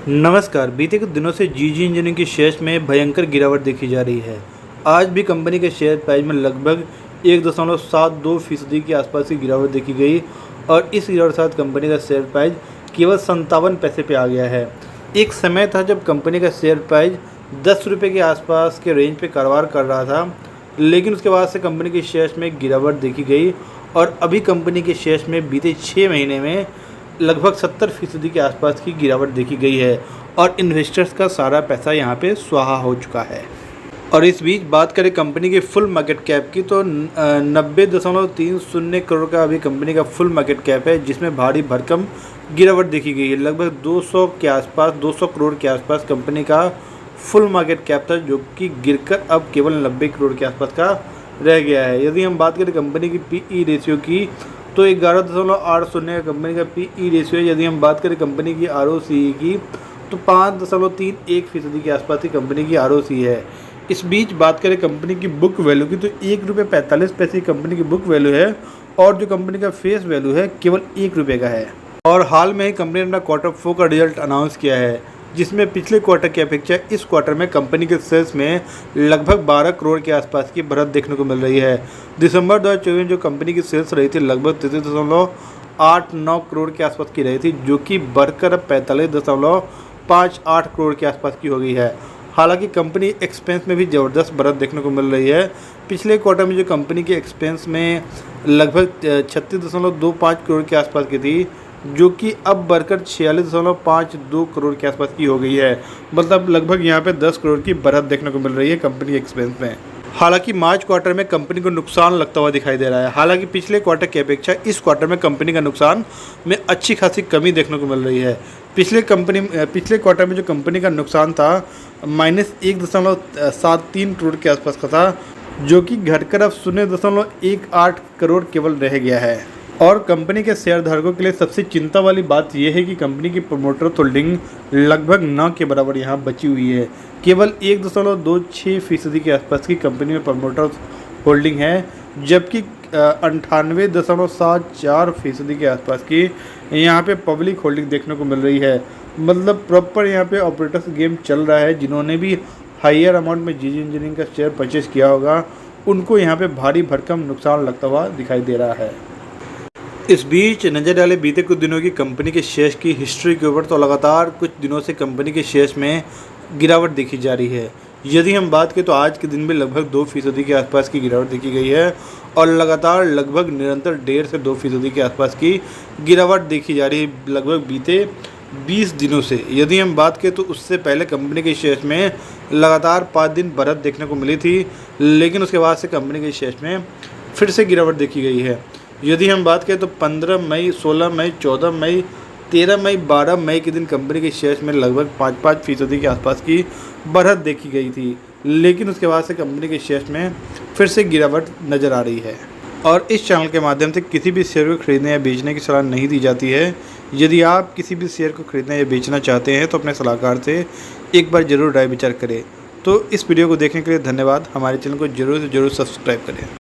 नमस्कार। बीते कुछ दिनों से जीजी इंजीनियरिंग की शेयर्स में भयंकर गिरावट देखी जा रही है। आज भी कंपनी के शेयर प्राइस में लगभग 1.72% के आसपास की गिरावट देखी गई और इस गिरावट के साथ कंपनी का शेयर प्राइस केवल 57 पैसे पे आ गया है। एक समय था जब कंपनी का शेयर प्राइस 10 रुपये के आसपास के रेंज पे कारोबार कर रहा था, लेकिन उसके बाद से कंपनी के शेयर्स में गिरावट देखी गई और अभी कंपनी के शेयर्स में बीते 6 महीने में लगभग 70% के आसपास की गिरावट देखी गई है और इन्वेस्टर्स का सारा पैसा यहां पे स्वाहा हो चुका है। और इस बीच बात करें कंपनी की फुल मार्केट कैप की तो 90.30 करोड़ का अभी कंपनी का फुल मार्केट कैप है, जिसमें भारी भरकम गिरावट देखी गई है। लगभग 200 करोड़ के आसपास कंपनी का फुल मार्केट कैप था, जो कि गिरकर अब केवल 90 करोड़ के आसपास का रह गया है। यदि हम बात करें कंपनी की पीई रेशियो की तो 11.80 का कंपनी का पीई रेशियो है। यदि हम बात करें कंपनी की आरओसीई की तो 5.31% के आसपास की कंपनी की आरओसी है। इस बीच बात करें कंपनी की बुक वैल्यू की तो 1.45 रुपये की कंपनी की बुक वैल्यू है और जो कंपनी का फेस वैल्यू है केवल 1 रुपये का है। और हाल में ही कंपनी ने अपना Q4 का रिजल्ट अनाउंस किया है, जिसमें पिछले क्वार्टर की अपेक्षा इस क्वार्टर में कंपनी के सेल्स में लगभग 12 करोड़ के आसपास की बढ़त देखने को मिल रही है। दिसंबर 2024 में जो कंपनी की सेल्स रही थी लगभग 33.89 करोड़ के आसपास की रही थी, जो कि बढ़कर अब 45.58 करोड़ के आसपास की हो गई है। हालांकि कंपनी एक्सपेंस में भी ज़बरदस्त बढ़त देखने को मिल रही है। पिछले क्वार्टर में जो कंपनी के एक्सपेंस में लगभग 36.25 करोड़ के आसपास की थी, जो कि अब बढ़कर 46.52 करोड़ के आसपास की हो गई है। मतलब लगभग यहाँ पे 10 करोड़ की बढ़त देखने को मिल रही है कंपनी एक्सपेंस में। हालांकि मार्च क्वार्टर में कंपनी को नुकसान लगता हुआ दिखाई दे रहा है। हालांकि पिछले क्वार्टर की अपेक्षा इस क्वार्टर में कंपनी का नुकसान में अच्छी खासी कमी देखने को मिल रही है। पिछले क्वार्टर में जो कंपनी का नुकसान था -1.73 करोड़ के आसपास का था, जो कि घटकर अब 0.18 करोड़ केवल रह गया है। और कंपनी के शेयरधारकों के लिए सबसे चिंता वाली बात यह है कि कंपनी की प्रमोटर होल्डिंग लगभग 9 के बराबर यहाँ बची हुई है। केवल 1.26% के आसपास की कंपनी में प्रमोटर होल्डिंग है, जबकि 98.74% के आसपास की यहाँ पे पब्लिक होल्डिंग देखने को मिल रही है। मतलब प्रॉपर यहाँ पे ऑपरेटर्स गेम चल रहा है। जिन्होंने भी हायर अमाउंट में जीजी इंजीनियरिंग का शेयर परचेज किया होगा, उनको यहाँ पे भारी भरकम नुकसान लगता हुआ दिखाई दे रहा है। इस बीच नज़र डाले बीते कुछ दिनों की कंपनी के शेयर्स की हिस्ट्री के ऊपर तो लगातार कुछ दिनों से कंपनी के शेयर्स में गिरावट देखी जा रही है। यदि हम बात करें तो आज के दिन में लगभग 2% के आसपास की गिरावट देखी गई है और लगातार लगभग निरंतर 1.5 से 2% के आसपास की गिरावट देखी जा रही है लगभग बीते 20 दिनों से। यदि हम बात करें तो उससे पहले कंपनी के शेयर्स में लगातार 5 दिन बढ़त देखने को मिली थी, लेकिन उसके बाद से कंपनी के शेयर्स में फिर से गिरावट देखी गई है। यदि हम बात करें तो 15 मई, 16 मई, 14 मई, 13 मई, 12 मई के दिन कंपनी के शेयर्स में लगभग 5% के आसपास की बढ़त देखी गई थी, लेकिन उसके बाद से कंपनी के शेयर्स में फिर से गिरावट नज़र आ रही है। और इस चैनल के माध्यम से किसी भी शेयर को खरीदने या बेचने की सलाह नहीं दी जाती है। यदि आप किसी भी शेयर को खरीदना या बेचना चाहते हैं तो अपने सलाहकार से एक बार ज़रूर राय विचार करें। तो इस वीडियो को देखने के लिए धन्यवाद। हमारे चैनल को ज़रूर से ज़रूर सब्सक्राइब करें।